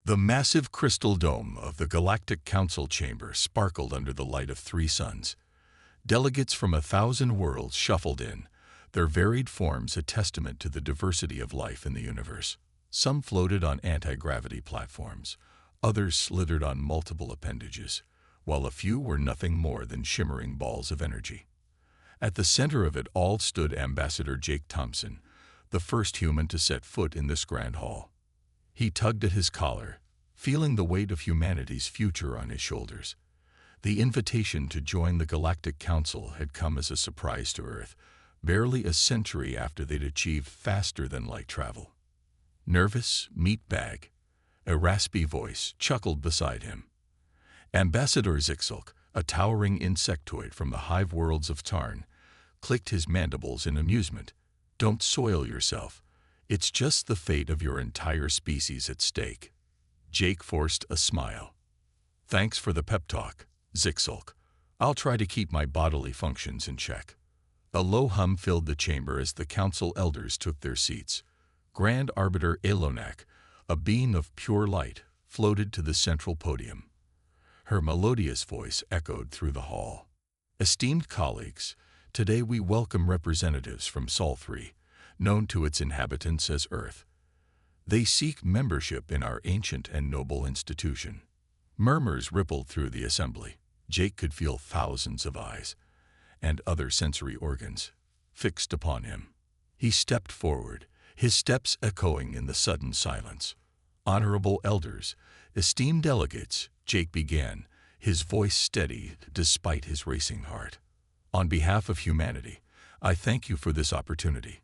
The massive crystal dome of the Galactic Council chamber sparkled under the light of 3 suns. Delegates from 1,000 worlds shuffled in, their varied forms a testament to the diversity of life in the universe. Some floated on anti-gravity platforms, others slithered on multiple appendages, while a few were nothing more than shimmering balls of energy. At the center of it all stood Ambassador Jake Thompson, the first human to set foot in this grand hall. He tugged at his collar, feeling the weight of humanity's future on his shoulders. The invitation to join the Galactic Council had come as a surprise to Earth, barely a century after they'd achieved faster-than-light travel. Nervous meatbag, a raspy voice chuckled beside him. Ambassador Zixulk, a towering insectoid from the hive worlds of Tarn, clicked his mandibles in amusement. Don't soil yourself. It's just the fate of your entire species at stake. Jake forced a smile. Thanks for the pep talk, Zixulk. I'll try to keep my bodily functions in check. A low hum filled the chamber as the council elders took their seats. Grand Arbiter Elonak, a being of pure light, floated to the central podium. Her melodious voice echoed through the hall. Esteemed colleagues, today we welcome representatives from Sol 3, known to its inhabitants as Earth. They seek membership in our ancient and noble institution. Murmurs rippled through the assembly. Jake could feel thousands of eyes, and other sensory organs, fixed upon him. He stepped forward, his steps echoing in the sudden silence. Honorable elders, esteemed delegates, Jake began, his voice steady despite his racing heart. On behalf of humanity, I thank you for this opportunity.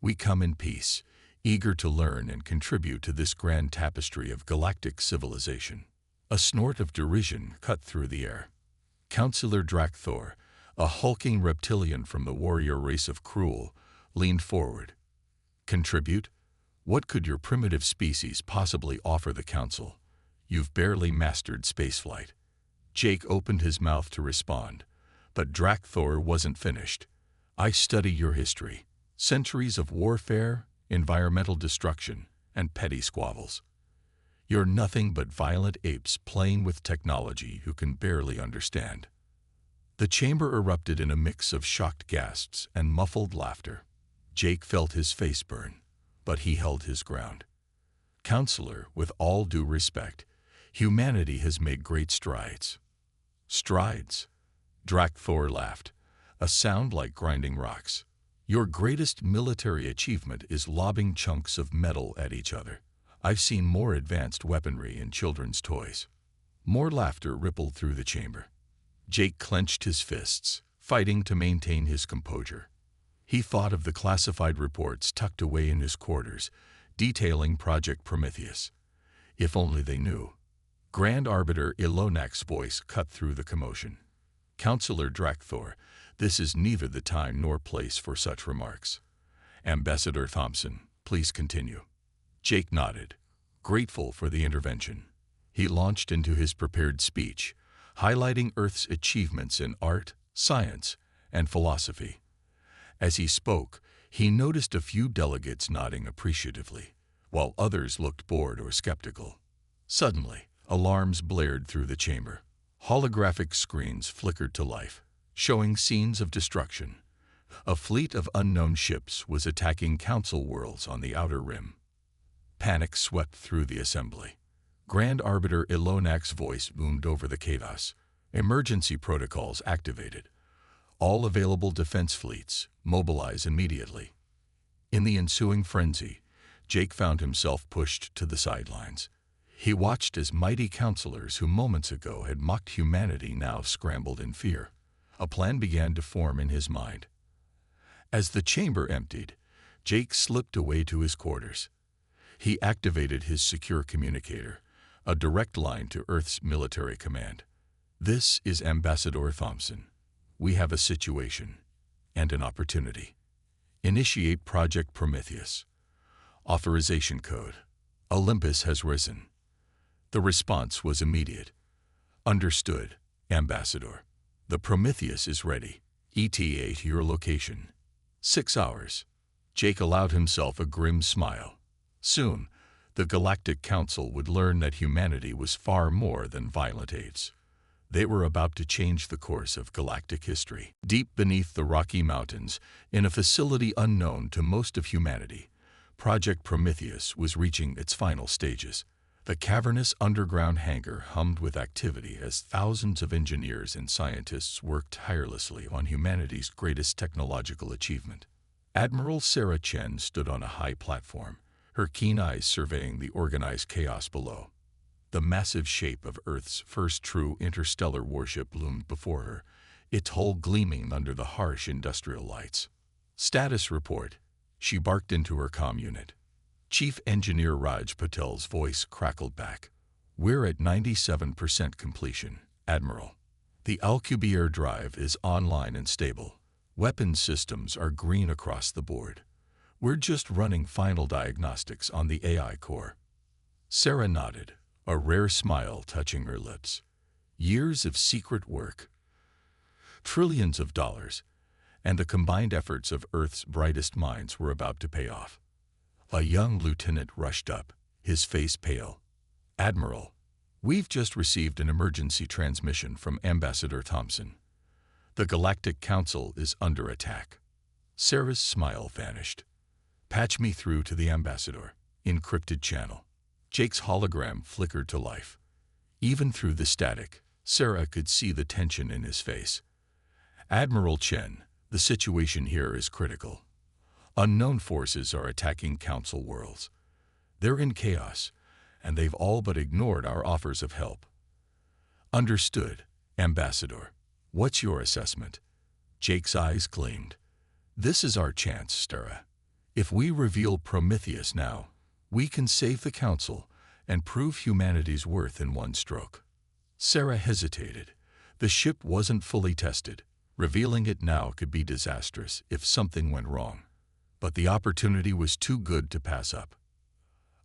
We come in peace, eager to learn and contribute to this grand tapestry of galactic civilization. A snort of derision cut through the air. Councillor Drakthor, a hulking reptilian from the warrior race of Cruel, leaned forward. Contribute? What could your primitive species possibly offer the Council? You've barely mastered spaceflight. Jake opened his mouth to respond, but Drakthor wasn't finished. I study your history. Centuries of warfare, environmental destruction, and petty squabbles. You're nothing but violent apes playing with technology who can barely understand. The chamber erupted in a mix of shocked gasps and muffled laughter. Jake felt his face burn, but he held his ground. Counselor, with all due respect, humanity has made great strides. Strides? Drakthor laughed, a sound like grinding rocks. Your greatest military achievement is lobbing chunks of metal at each other. I've seen more advanced weaponry in children's toys. More laughter rippled through the chamber. Jake clenched his fists, fighting to maintain his composure. He thought of the classified reports tucked away in his quarters, detailing Project Prometheus. If only they knew. Grand Arbiter Ilonak's voice cut through the commotion. Councillor Drakthor, this is neither the time nor place for such remarks. Ambassador Thompson, please continue. Jake nodded, grateful for the intervention. He launched into his prepared speech, highlighting Earth's achievements in art, science, and philosophy. As he spoke, he noticed a few delegates nodding appreciatively, while others looked bored or skeptical. Suddenly, alarms blared through the chamber. Holographic screens flickered to life, showing scenes of destruction. A fleet of unknown ships was attacking Council worlds on the Outer Rim. Panic swept through the assembly. Grand Arbiter Ilonak's voice boomed over the chaos. Emergency protocols activated. All available defense fleets mobilize immediately. In the ensuing frenzy, Jake found himself pushed to the sidelines. He watched as mighty counselors who moments ago had mocked humanity now scrambled in fear. A plan began to form in his mind. As the chamber emptied, Jake slipped away to his quarters. He activated his secure communicator, a direct line to Earth's military command. This is Ambassador Thompson. We have a situation and an opportunity. Initiate Project Prometheus. Authorization code. Olympus has risen. The response was immediate. Understood, Ambassador. The Prometheus is ready. ETA to your location. 6 hours. Jake allowed himself a grim smile. Soon, The Galactic Council would learn that humanity was far more than violent apes. They were about to change the course of galactic history. Deep beneath the Rocky Mountains, in a facility unknown to most of humanity, Project Prometheus was reaching its final stages. The cavernous underground hangar hummed with activity as thousands of engineers and scientists worked tirelessly on humanity's greatest technological achievement. Admiral Sarah Chen stood on a high platform, her keen eyes surveying the organized chaos below. The massive shape of Earth's first true interstellar warship loomed before her, its hull gleaming under the harsh industrial lights. "Status report," she barked into her comm unit. Chief Engineer Raj Patel's voice crackled back. "We're at 97% completion, Admiral. The Alcubierre drive is online and stable. Weapons systems are green across the board. We're just running final diagnostics on the AI core." Sarah nodded, a rare smile touching her lips. Years of secret work, trillions of dollars, and the combined efforts of Earth's brightest minds were about to pay off. A young lieutenant rushed up, his face pale. "Admiral, we've just received an emergency transmission from Ambassador Thompson. The Galactic Council is under attack." Sarah's smile vanished. "Patch me through to the Ambassador." Encrypted channel. Jake's hologram flickered to life. Even through the static, Sarah could see the tension in his face. "Admiral Chen, the situation here is critical. Unknown forces are attacking Council worlds. They're in chaos, and they've all but ignored our offers of help." "Understood, Ambassador. What's your assessment?" Jake's eyes gleamed. "This is our chance, Sarah. If we reveal Prometheus now, we can save the Council and prove humanity's worth in one stroke." Sarah hesitated. The ship wasn't fully tested. Revealing it now could be disastrous if something went wrong. But the opportunity was too good to pass up.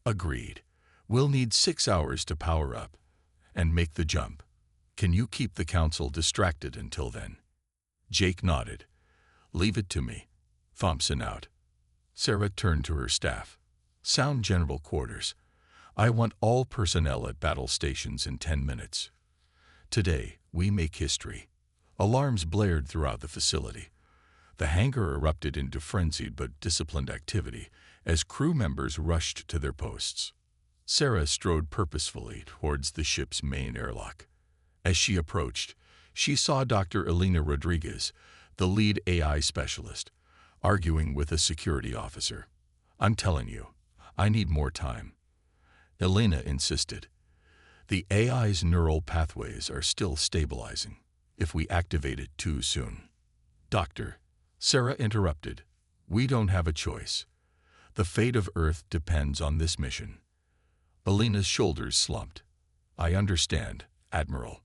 "Agreed. We'll need 6 hours to power up and make the jump. Can you keep the Council distracted until then?" Jake nodded. "Leave it to me." Thompson out. Sarah turned to her staff. "Sound general quarters. I want all personnel at battle stations in 10 minutes. Today, we make history." Alarms blared throughout the facility. The hangar erupted into frenzied but disciplined activity as crew members rushed to their posts. Sarah strode purposefully towards the ship's main airlock. As she approached, she saw Dr. Elena Rodriguez, the lead AI specialist, arguing with a security officer. "I'm telling you, I need more time." Elena insisted. "The AI's neural pathways are still stabilizing. If we activate it too soon." "Doctor," Sarah interrupted, "we don't have a choice. The fate of Earth depends on this mission." Elena's shoulders slumped. "I understand, Admiral.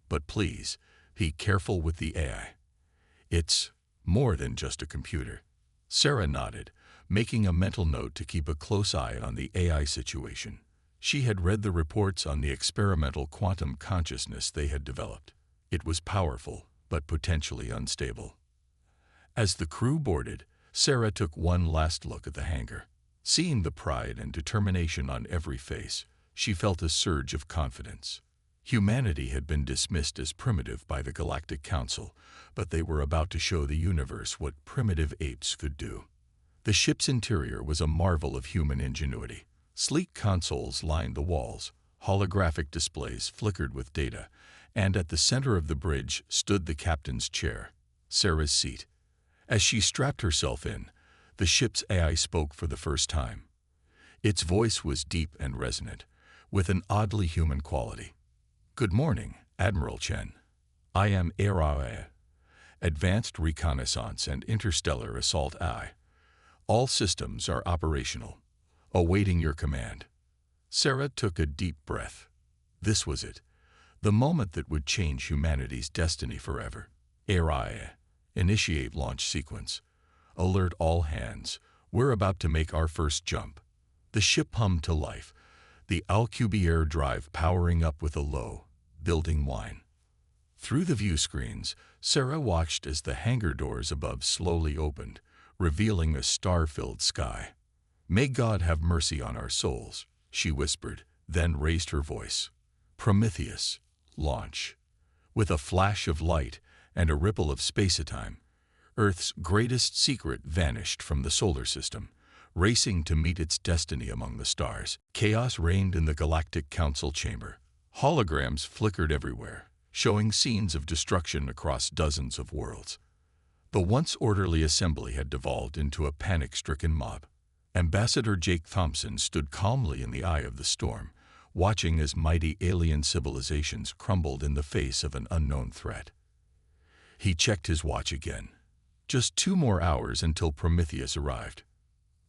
But please, be careful with the AI. It's more than just a computer." Sarah nodded, making a mental note to keep a close eye on the AI situation. She had read the reports on the experimental quantum consciousness they had developed. It was powerful, but potentially unstable. As the crew boarded, Sarah took one last look at the hangar. Seeing the pride and determination on every face, she felt a surge of confidence. Humanity had been dismissed as primitive by the Galactic Council, but they were about to show the universe what primitive apes could do. The ship's interior was a marvel of human ingenuity. Sleek consoles lined the walls, holographic displays flickered with data, and at the center of the bridge stood the captain's chair, Sarah's seat. As she strapped herself in, the ship's AI spoke for the first time. Its voice was deep and resonant, with an oddly human quality. "Good morning, Admiral Chen. I am HFY, Advanced Reconnaissance and Interstellar Assault AI. All systems are operational, awaiting your command." Sarah took a deep breath. This was it, the moment that would change humanity's destiny forever. HFY, initiate launch sequence. Alert all hands, we're about to make our first jump. The ship hummed to life, the Alcubierre drive powering up with a low, building whine. Through the view screens, Sarah watched as the hangar doors above slowly opened, revealing a star-filled sky. "May God have mercy on our souls," she whispered, then raised her voice. Prometheus, launch. With a flash of light and a ripple of space-time, Earth's greatest secret vanished from the solar system, racing to meet its destiny among the stars. Chaos reigned in the Galactic Council chamber. Holograms flickered everywhere, showing scenes of destruction across dozens of worlds. The once orderly assembly had devolved into a panic-stricken mob. Ambassador Jake Thompson stood calmly in the eye of the storm, watching as mighty alien civilizations crumbled in the face of an unknown threat. He checked his watch again. Just 2 more hours until Prometheus arrived.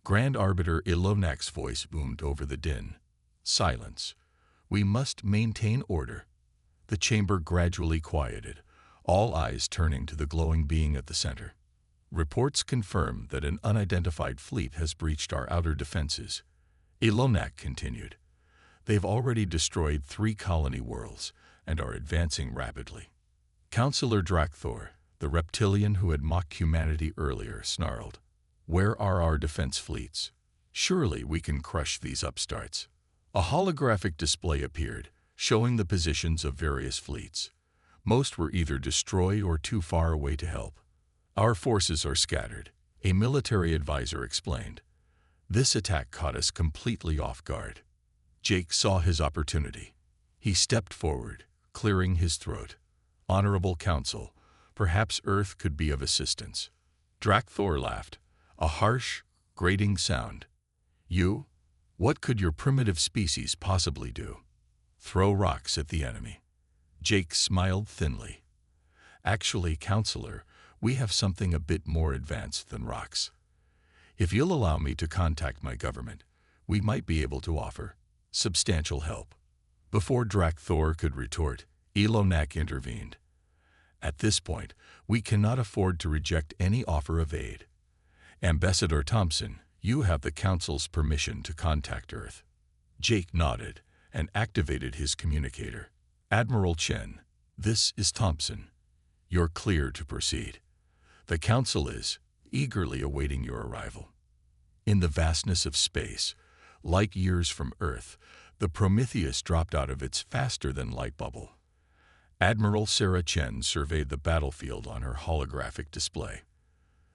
Grand Arbiter Ilonak's voice boomed over the din. Silence. We must maintain order. The chamber gradually quieted, all eyes turning to the glowing being at the center. Reports confirm that an unidentified fleet has breached our outer defenses. Ilonak continued. They've already destroyed 3 colony worlds and are advancing rapidly. Counselor Drakthor, the reptilian who had mocked humanity earlier, snarled. Where are our defense fleets? Surely we can crush these upstarts. A holographic display appeared, showing the positions of various fleets. Most were either destroyed or too far away to help. Our forces are scattered, a military advisor explained. This attack caught us completely off guard. Jake saw his opportunity. He stepped forward, clearing his throat. Honorable Council, perhaps Earth could be of assistance. Drakthor laughed, a harsh, grating sound. You? What could your primitive species possibly do? Throw rocks at the enemy. Jake smiled thinly. Actually, Counselor, we have something a bit more advanced than rocks. If you'll allow me to contact my government, we might be able to offer substantial help. Before Drakthor could retort, Ilonak intervened. At this point, we cannot afford to reject any offer of aid. Ambassador Thompson, you have the Council's permission to contact Earth. Jake nodded and activated his communicator. Admiral Chen, this is Thompson. You're clear to proceed. The Council is eagerly awaiting your arrival. In the vastness of space, like years from Earth, the Prometheus dropped out of its faster-than-light bubble. Admiral Sarah Chen surveyed the battlefield on her holographic display.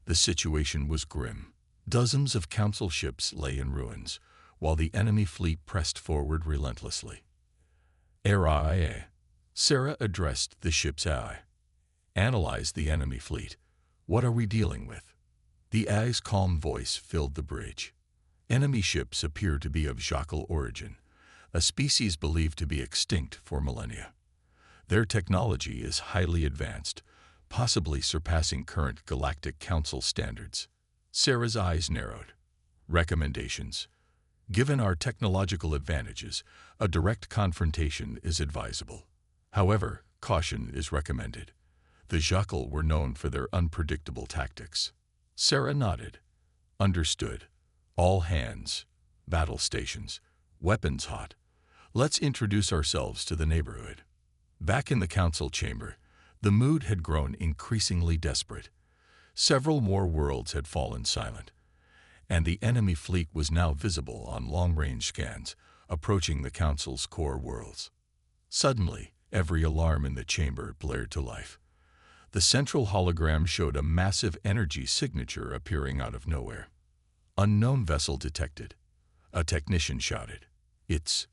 The situation was grim. Dozens of Council ships lay in ruins, while the enemy fleet pressed forward relentlessly. Aria. Sarah addressed the ship's eye. Analyze the enemy fleet. What are we dealing with? The eye's calm voice filled the bridge. Enemy ships appear to be of Jackal origin, a species believed to be extinct for millennia. Their technology is highly advanced, possibly surpassing current Galactic Council standards. Sarah's eyes narrowed. Recommendations. Given our technological advantages, a direct confrontation is advisable. However, caution is recommended. The Jackal were known for their unpredictable tactics. Sarah nodded. Understood. All hands. Battle stations. Weapons hot. Let's introduce ourselves to the neighborhood. Back in the Council chamber, the mood had grown increasingly desperate. Several more worlds had fallen silent, and the enemy fleet was now visible on long-range scans, approaching the Council's core worlds. Suddenly, every alarm in the chamber blared to life. The central hologram showed a massive energy signature appearing out of nowhere. Unknown vessel detected. A technician shouted. It's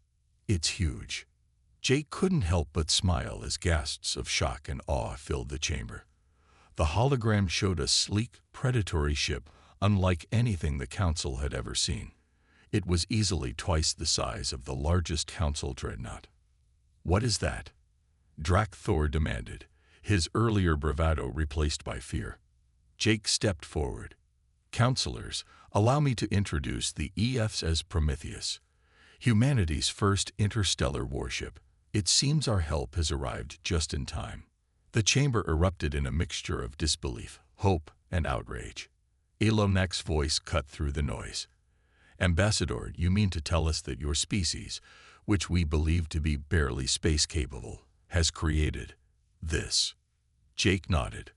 huge. Jake couldn't help but smile as gasps of shock and awe filled the chamber. The hologram showed a sleek, predatory ship unlike anything the Council had ever seen. It was easily twice the size of the largest Council Dreadnought. What is that? Drakthor demanded, his earlier bravado replaced by fear. Jake stepped forward. Counselors, allow me to introduce the EF's Prometheus, humanity's first interstellar warship. It seems our help has arrived just in time. The chamber erupted in a mixture of disbelief, hope, and outrage. Ilonak's voice cut through the noise. Ambassador, you mean to tell us that your species, which we believe to be barely space-capable, has created this? Jake nodded.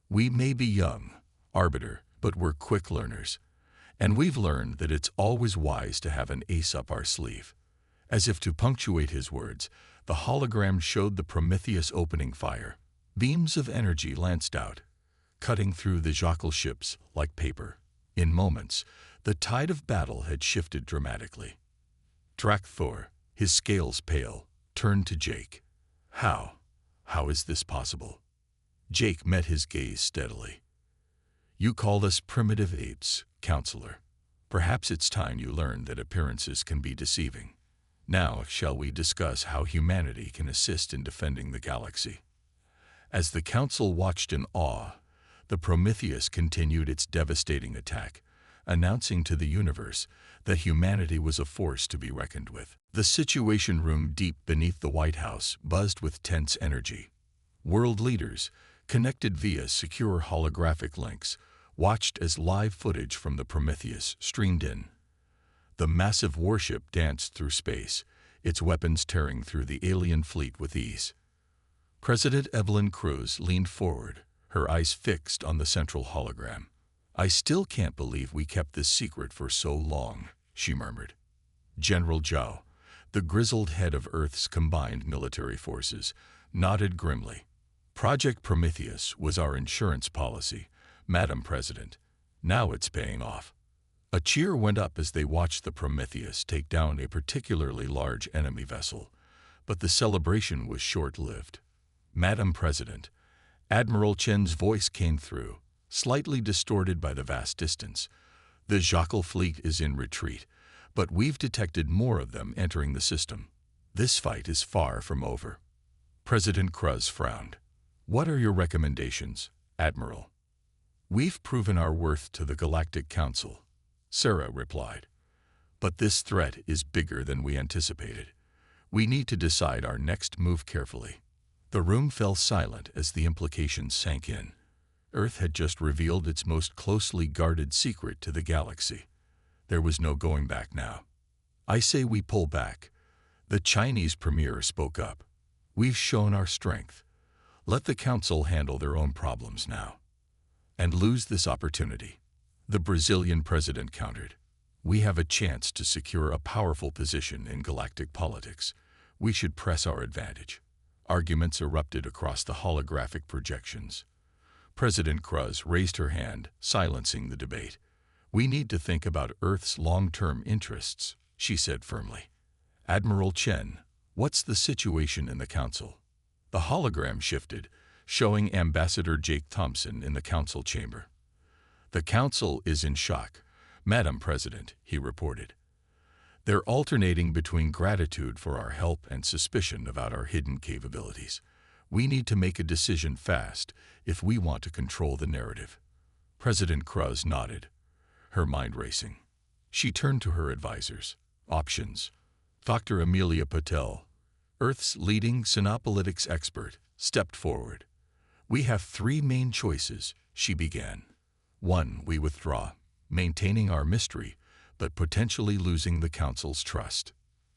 We may be young, Arbiter, but we're quick learners. And we've learned that it's always wise to have an ace up our sleeve. As if to punctuate his words, the hologram showed the Prometheus opening fire. Beams of energy lanced out, cutting through the jackal ships like paper. In moments, the tide of battle had shifted dramatically. Drakthor, his scales pale, turned to Jake. How? How is this possible? Jake met his gaze steadily. You called us primitive apes, counselor. Perhaps it's time you learned that appearances can be deceiving. Now, shall we discuss how humanity can assist in defending the galaxy? As the council watched in awe, the Prometheus continued its devastating attack, announcing to the universe that humanity was a force to be reckoned with. The Situation Room deep beneath the White House buzzed with tense energy. World leaders, connected via secure holographic links, watched as live footage from the Prometheus streamed in. The massive warship danced through space, its weapons tearing through the alien fleet with ease. President Evelyn Cruz leaned forward, her eyes fixed on the central hologram. I still can't believe we kept this secret for so long, she murmured. General Zhao, the grizzled head of Earth's combined military forces, nodded grimly. Project Prometheus was our insurance policy, Madam President. Now it's paying off. A cheer went up as they watched the Prometheus take down a particularly large enemy vessel, but the celebration was short-lived. Madam President, Admiral Chen's voice came through, slightly distorted by the vast distance. The jackal fleet is in retreat, but we've detected more of them entering the system. This fight is far from over. President Cruz frowned. What are your recommendations, Admiral? We've proven our worth to the Galactic Council, Sarah replied. But this threat is bigger than we anticipated. We need to decide our next move carefully. The room fell silent as the implications sank in. Earth had just revealed its most closely guarded secret to the galaxy. There was no going back now. I say we pull back. The Chinese premier spoke up. We've shown our strength. Let the council handle their own problems now. And lose this opportunity. The Brazilian president countered. We have a chance to secure a powerful position in galactic politics. We should press our advantage. Arguments erupted across the holographic projections. President Cruz raised her hand, silencing the debate. We need to think about Earth's long-term interests, she said firmly. Admiral Chen, what's the situation in the council? The hologram shifted, showing Ambassador Jake Thompson in the council chamber. The council is in shock, Madam President, he reported. They're alternating between gratitude for our help and suspicion about our hidden capabilities. We need to make a decision fast if we want to control the narrative. President Cruz nodded, her mind racing. She turned to her advisors. Options. Dr. Amelia Patel, Earth's leading synopolitics expert, stepped forward. We have three main choices, she began. 1. We withdraw, maintaining our mystery, but potentially losing the Council's trust.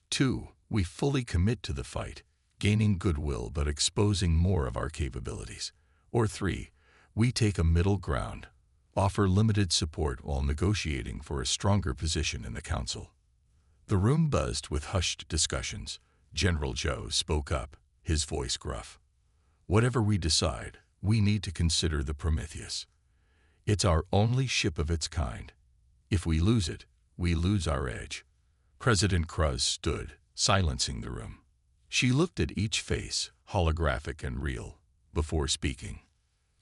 2. We fully commit to the fight, gaining goodwill but exposing more of our capabilities. Or 3. We take a middle ground, offer limited support while negotiating for a stronger position in the Council. The room buzzed with hushed discussions. General Zhao spoke up, his voice gruff. Whatever we decide, we need to consider the Prometheus. It's our only ship of its kind. If we lose it, we lose our edge. President Cruz stood, silencing the room. She looked at each face, holographic and real, before speaking.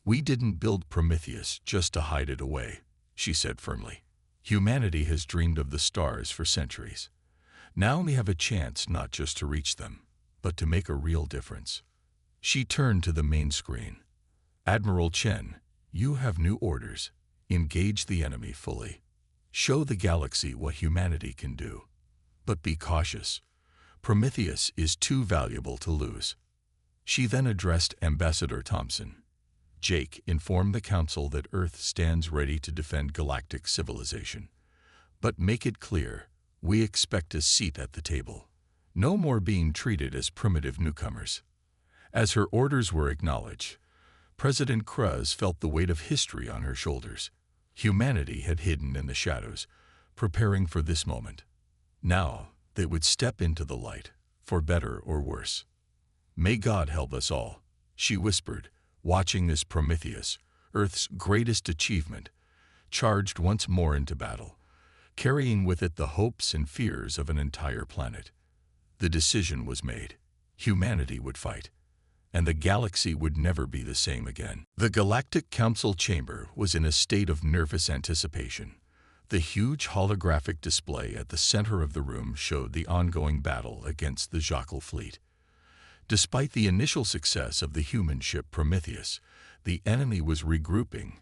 We didn't build Prometheus just to hide it away, she said firmly. Humanity has dreamed of the stars for centuries. Now we have a chance not just to reach them, but to make a real difference. She turned to the main screen. Admiral Chen, you have new orders. Engage the enemy fully. Show the galaxy what humanity can do. But be cautious. Prometheus is too valuable to lose. She then addressed Ambassador Thompson. Jake, inform the Council that Earth stands ready to defend galactic civilization. But make it clear, we expect a seat at the table. No more being treated as primitive newcomers. As her orders were acknowledged, President Cruz felt the weight of history on her shoulders. Humanity had hidden in the shadows, preparing for this moment. Now, They would step into the light, for better or worse. "May God help us all," she whispered, watching as Prometheus, Earth's greatest achievement, charged once more into battle, carrying with it the hopes and fears of an entire planet. The decision was made. Humanity would fight, and the galaxy would never be the same again. The Galactic Council chamber was in a state of nervous anticipation. The huge holographic display at the center of the room showed the ongoing battle against the Jackal fleet. Despite the initial success of the human ship Prometheus, the enemy was regrouping,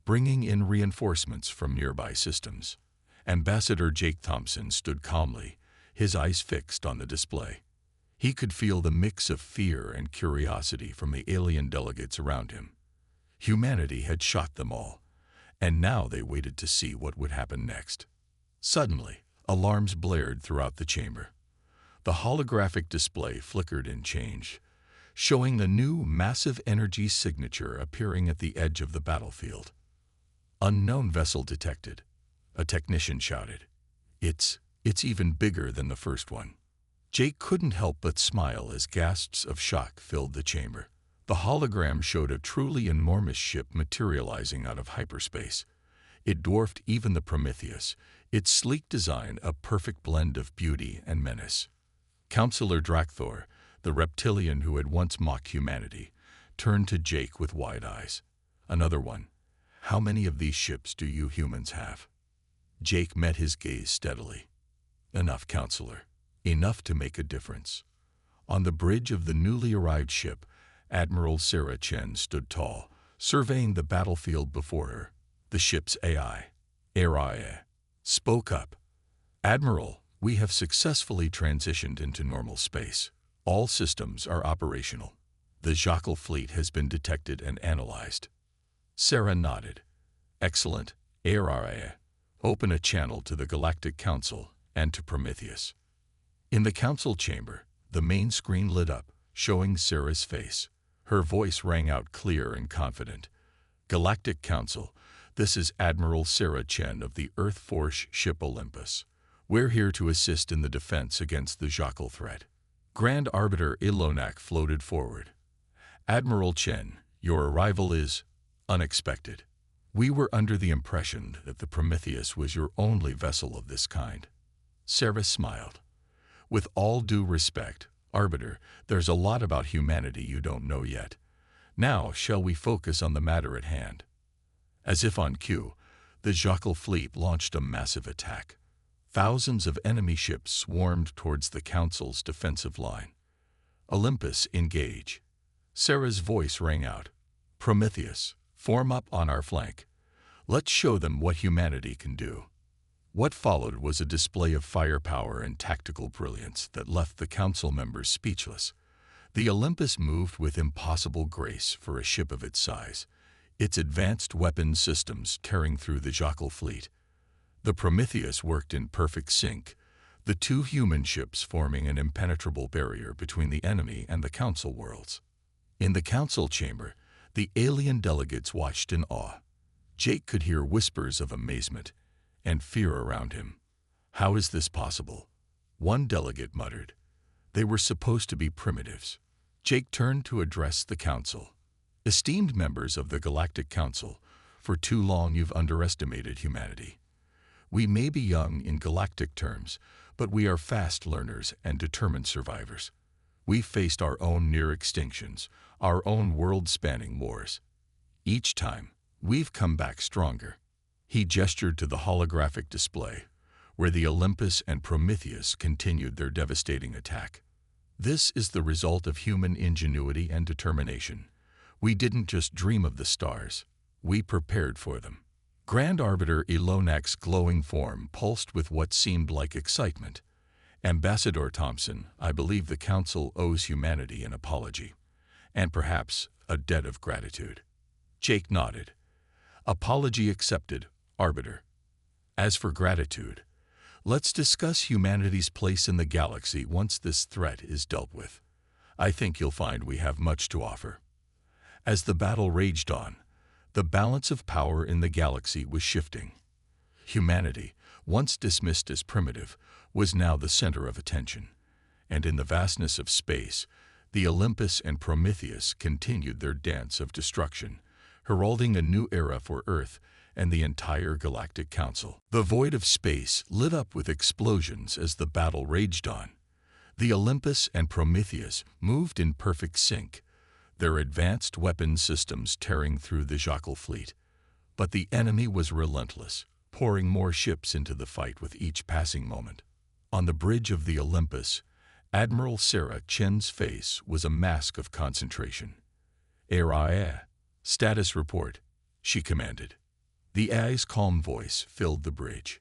bringing in reinforcements from nearby systems. Ambassador Jake Thompson stood calmly, his eyes fixed on the display. He could feel the mix of fear and curiosity from the alien delegates around him. Humanity had shocked them all, and now they waited to see what would happen next. Suddenly, alarms blared throughout the chamber. The holographic display flickered and changed, showing the new massive energy signature appearing at the edge of the battlefield. "Unknown vessel detected," a technician shouted. It's even bigger than the first one." Jake couldn't help but smile as gasps of shock filled the chamber. The hologram showed a truly enormous ship materializing out of hyperspace. It dwarfed even the Prometheus, its sleek design a perfect blend of beauty and menace. Counselor Drakthor, the reptilian who had once mocked humanity, turned to Jake with wide eyes. "Another one. How many of these ships do you humans have?" Jake met his gaze steadily. "Enough, Counselor. Enough to make a difference." On the bridge of the newly arrived ship, Admiral Sarah Chen stood tall, surveying the battlefield before her. The ship's AI, spoke up. "Admiral, we have successfully transitioned into normal space. All systems are operational. The Jackal fleet has been detected and analyzed." Sarah nodded. "Excellent. AI, open a channel to the Galactic Council and to Prometheus." In the council chamber, the main screen lit up, showing Sarah's face. Her voice rang out clear and confident. "Galactic Council, this is Admiral Sarah Chen of the Earth Force ship Olympus. We're here to assist in the defense against the Jackal threat." Grand Arbiter Ilonak floated forward. "Admiral Chen, your arrival is unexpected. We were under the impression that the Prometheus was your only vessel of this kind." Sarah smiled. "With all due respect, Arbiter, there's a lot about humanity you don't know yet. Now, shall we focus on the matter at hand?" As if on cue, the Jackal fleet launched a massive attack. Thousands of enemy ships swarmed towards the Council's defensive line. "Olympus, engage." Sarah's voice rang out. "Prometheus, form up on our flank. Let's show them what humanity can do." What followed was a display of firepower and tactical brilliance that left the council members speechless. The Olympus moved with impossible grace for a ship of its size, its advanced weapons systems tearing through the Jackal fleet. The Prometheus worked in perfect sync, the two human ships forming an impenetrable barrier between the enemy and the council worlds. In the council chamber, the alien delegates watched in awe. Jake could hear whispers of amazement and fear around him. "How is this possible?" one delegate muttered. "They were supposed to be primitives." Jake turned to address the council. "Esteemed members of the Galactic Council, for too long you've underestimated humanity. We may be young in galactic terms, but we are fast learners and determined survivors. We've faced our own near extinctions, our own world-spanning wars. Each time, we've come back stronger." He gestured to the holographic display, where the Olympus and Prometheus continued their devastating attack. "This is the result of human ingenuity and determination. We didn't just dream of the stars, we prepared for them." Grand Arbiter Ilonak's glowing form pulsed with what seemed like excitement. "Ambassador Thompson, I believe the Council owes humanity an apology, and perhaps a debt of gratitude." Jake nodded. "Apology accepted, Arbiter. As for gratitude, let's discuss humanity's place in the galaxy once this threat is dealt with. I think you'll find we have much to offer." As the battle raged on, the balance of power in the galaxy was shifting. Humanity, once dismissed as primitive, was now the center of attention. And in the vastness of space, the Olympus and Prometheus continued their dance of destruction, heralding a new era for Earth and the entire Galactic Council. The void of space lit up with explosions as the battle raged on. The Olympus and Prometheus moved in perfect sync, their advanced weapon systems tearing through the Jackal fleet. But the enemy was relentless, pouring more ships into the fight with each passing moment. On the bridge of the Olympus, Admiral Sarah Chen's face was a mask of concentration. "AI, status report," she commanded. The AI's calm voice filled the bridge.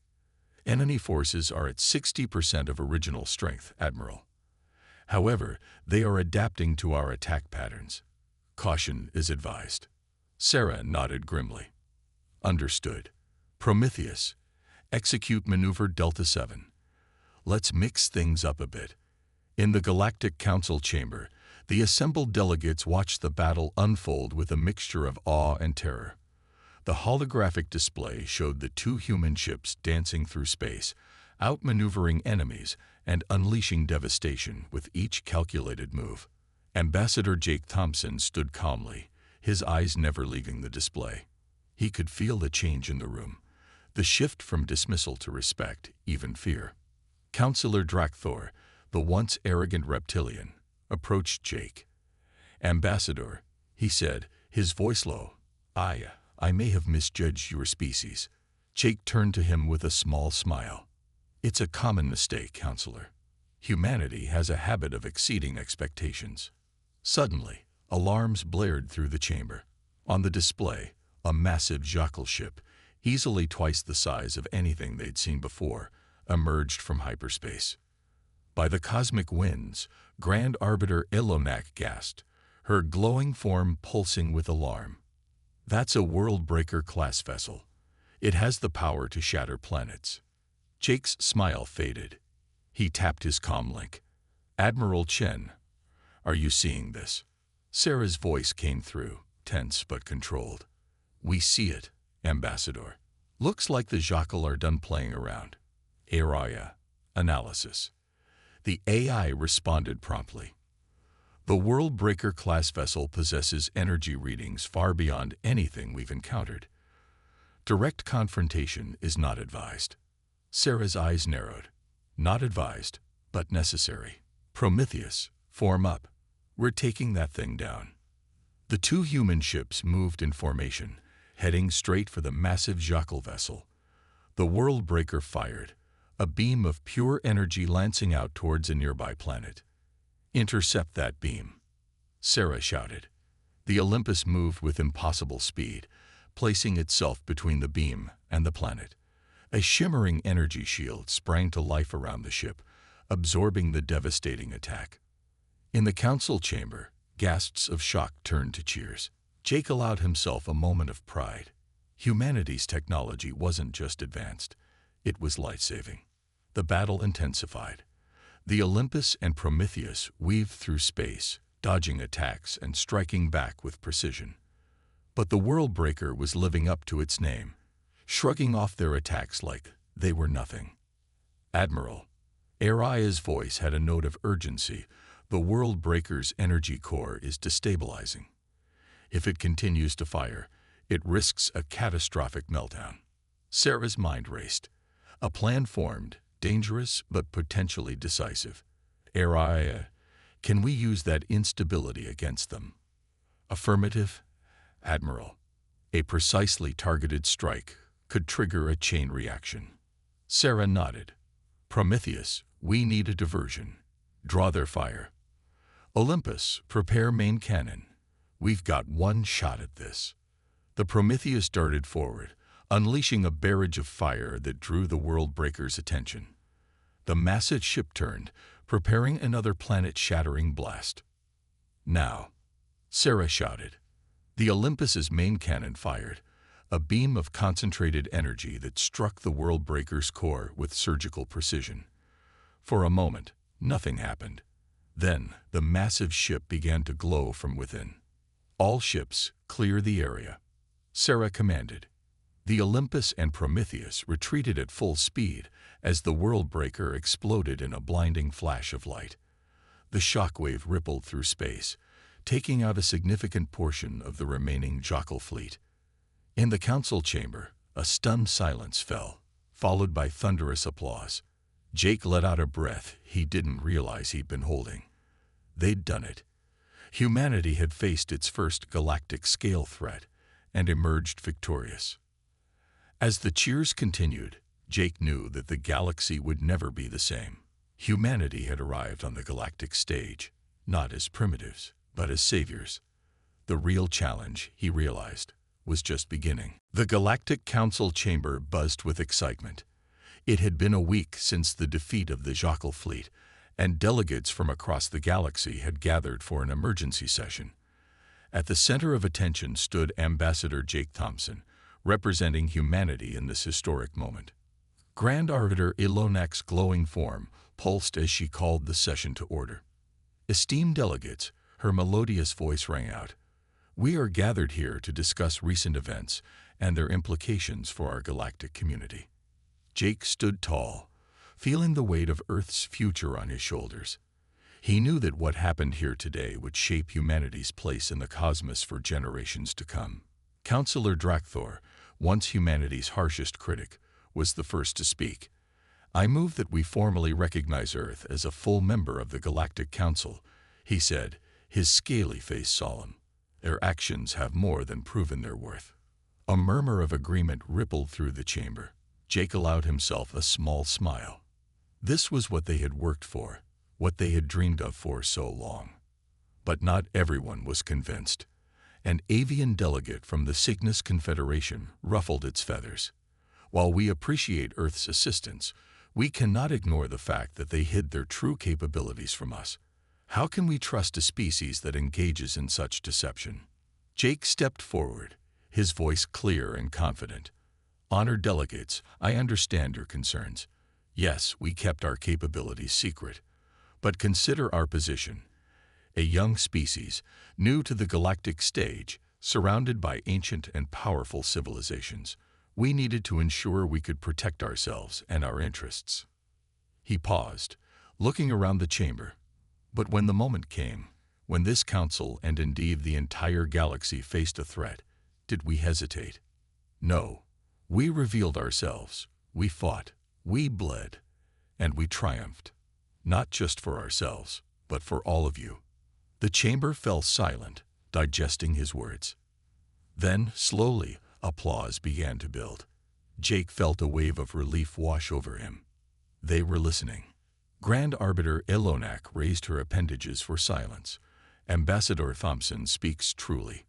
"Enemy forces are at 60% of original strength, Admiral. However, they are adapting to our attack patterns. Caution is advised." Sarah nodded grimly. "Understood. Prometheus, execute maneuver Delta 7. Let's mix things up a bit." In the Galactic Council chamber, the assembled delegates watched the battle unfold with a mixture of awe and terror. The holographic display showed the two human ships dancing through space, outmaneuvering enemies and unleashing devastation with each calculated move. Ambassador Jake Thompson stood calmly, his eyes never leaving the display. He could feel the change in the room, the shift from dismissal to respect, even fear. Counselor Drakthor, the once arrogant reptilian, approached Jake. "Ambassador," he said, his voice low, I may have misjudged your species." Jake turned to him with a small smile. "It's a common mistake, Counselor. Humanity has a habit of exceeding expectations." Suddenly, alarms blared through the chamber. On the display, a massive Jackal ship, easily twice the size of anything they'd seen before, emerged from hyperspace. By the cosmic winds, Grand Arbiter Elonak gasped, her glowing form pulsing with alarm. "That's a World-Breaker-class vessel. It has the power to shatter planets." Jake's smile faded. He tapped his comlink. "Admiral Chen, are you seeing this?" Sarah's voice came through, tense but controlled. "We see it, Ambassador. Looks like the Jackal are done playing around." Area analysis. The AI responded promptly. "The World-Breaker-class vessel possesses energy readings far beyond anything we've encountered. Direct confrontation is not advised." Sarah's eyes narrowed. "Not advised, but necessary. Prometheus, form up. We're taking that thing down." The two human ships moved in formation, heading straight for the massive Jackal vessel. The World-Breaker fired, a beam of pure energy lancing out towards a nearby planet. "Intercept that beam," Sarah shouted. The Olympus moved with impossible speed, placing itself between the beam and the planet. A shimmering energy shield sprang to life around the ship, absorbing the devastating attack. In the council chamber, gasps of shock turned to cheers. Jake allowed himself a moment of pride. Humanity's technology wasn't just advanced, it was life-saving. The battle intensified. The Olympus and Prometheus weaved through space, dodging attacks and striking back with precision. But the World-Breaker was living up to its name, shrugging off their attacks like they were nothing. "Admiral," Aria's voice had a note of urgency, "the World-Breaker's energy core is destabilizing. If it continues to fire, it risks a catastrophic meltdown." Sarah's mind raced. A plan formed, dangerous but potentially decisive. "Aria, can we use that instability against them?" "Affirmative, Admiral. A precisely targeted strike could trigger a chain reaction." Sarah nodded. "Prometheus, we need a diversion. Draw their fire. Olympus, prepare main cannon. We've got one shot at this." The Prometheus darted forward, unleashing a barrage of fire that drew the World-Breaker's attention. The massive ship turned, preparing another planet-shattering blast. "Now," Sarah shouted. The Olympus's main cannon fired, a beam of concentrated energy that struck the World-Breaker's core with surgical precision. For a moment, nothing happened. Then, the massive ship began to glow from within. "All ships, clear the area," Sarah commanded. The Olympus and Prometheus retreated at full speed as the world breaker exploded in a blinding flash of light. The shockwave rippled through space, taking out a significant portion of the remaining Jackal fleet. In the council chamber, a stunned silence fell, followed by thunderous applause. Jake let out a breath he didn't realize he'd been holding. They'd done it. Humanity had faced its first galactic-scale threat and emerged victorious. As the cheers continued, Jake knew that the galaxy would never be the same. Humanity had arrived on the galactic stage, not as primitives, but as saviors. The real challenge, he realized, was just beginning. The Galactic Council chamber buzzed with excitement. It had been a week since the defeat of the Jackal fleet, and delegates from across the galaxy had gathered for an emergency session. At the center of attention stood Ambassador Jake Thompson, representing humanity in this historic moment. Grand Arbiter Ilonak's glowing form pulsed as she called the session to order. Esteemed delegates, her melodious voice rang out. We are gathered here to discuss recent events and their implications for our galactic community. Jake stood tall, feeling the weight of Earth's future on his shoulders. He knew that what happened here today would shape humanity's place in the cosmos for generations to come. Counselor Drakthor, once humanity's harshest critic, was the first to speak. I move that we formally recognize Earth as a full member of the Galactic Council, he said, his scaly face solemn. Their actions have more than proven their worth. A murmur of agreement rippled through the chamber. Jake allowed himself a small smile. This was what they had worked for, what they had dreamed of for so long. But not everyone was convinced. An avian delegate from the Cygnus Confederation ruffled its feathers. While we appreciate Earth's assistance, we cannot ignore the fact that they hid their true capabilities from us. How can we trust a species that engages in such deception? Jake stepped forward, his voice clear and confident. Honored delegates, I understand your concerns. Yes, we kept our capabilities secret. But consider our position. A young species, new to the galactic stage, surrounded by ancient and powerful civilizations. We needed to ensure we could protect ourselves and our interests. He paused, looking around the chamber. But when the moment came, when this council and indeed the entire galaxy faced a threat, did we hesitate? No. We revealed ourselves, we fought, we bled, and we triumphed. Not just for ourselves, but for all of you. The chamber fell silent, digesting his words. Then, slowly, applause began to build. Jake felt a wave of relief wash over him. They were listening. Grand Arbiter Ilonak raised her appendages for silence. Ambassador Thompson speaks truly.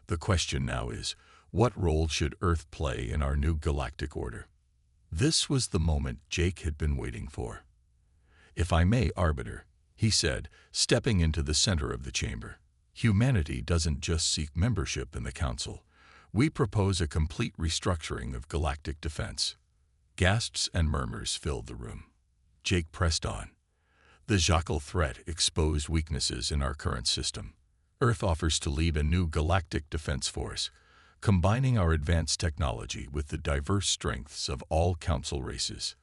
The question now is, what role should Earth play in our new galactic order? This was the moment Jake had been waiting for. If I may, Arbiter, he said, stepping into the center of the chamber. Humanity doesn't just seek membership in the Council. We propose a complete restructuring of galactic defense. Gasps and murmurs filled the room. Jake pressed on. The Jackal threat exposed weaknesses in our current system. Earth offers to lead a new galactic defense force, combining our advanced technology with the diverse strengths of all Council races.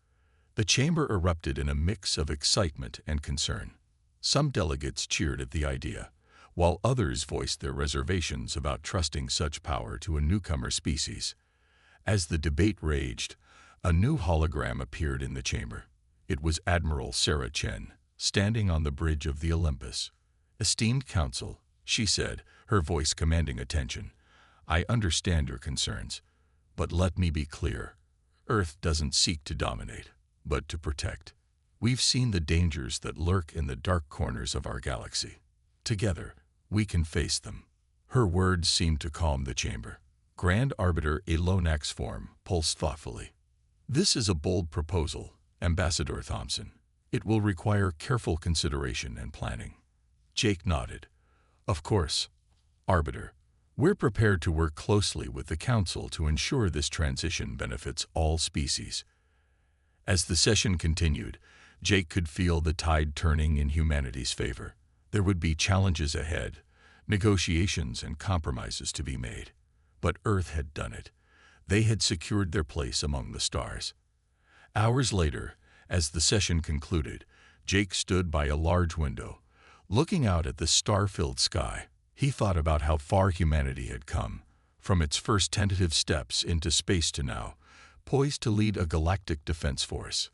The chamber erupted in a mix of excitement and concern. Some delegates cheered at the idea, while others voiced their reservations about trusting such power to a newcomer species. As the debate raged, a new hologram appeared in the chamber. It was Admiral Sarah Chen, standing on the bridge of the Olympus. Esteemed Council, she said, her voice commanding attention. I understand your concerns, but let me be clear. Earth doesn't seek to dominate, but to protect. We've seen the dangers that lurk in the dark corners of our galaxy. Together, we can face them. Her words seemed to calm the chamber. Grand Arbiter Ilonak's form pulsed thoughtfully. This is a bold proposal, Ambassador Thompson. It will require careful consideration and planning. Jake nodded. Of course, Arbiter. We're prepared to work closely with the Council to ensure this transition benefits all species. As the session continued, Jake could feel the tide turning in humanity's favor. There would be challenges ahead, negotiations and compromises to be made. But Earth had done it. They had secured their place among the stars. Hours later, as the session concluded, Jake stood by a large window, looking out at the star-filled sky. He thought about how far humanity had come, from its first tentative steps into space to now, poised to lead a galactic defense force.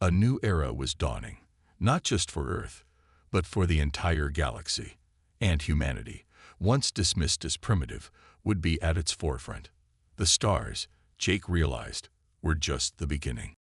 A new era was dawning, not just for Earth, but for the entire galaxy. And humanity, once dismissed as primitive, would be at its forefront. The stars, Jake realized, were just the beginning.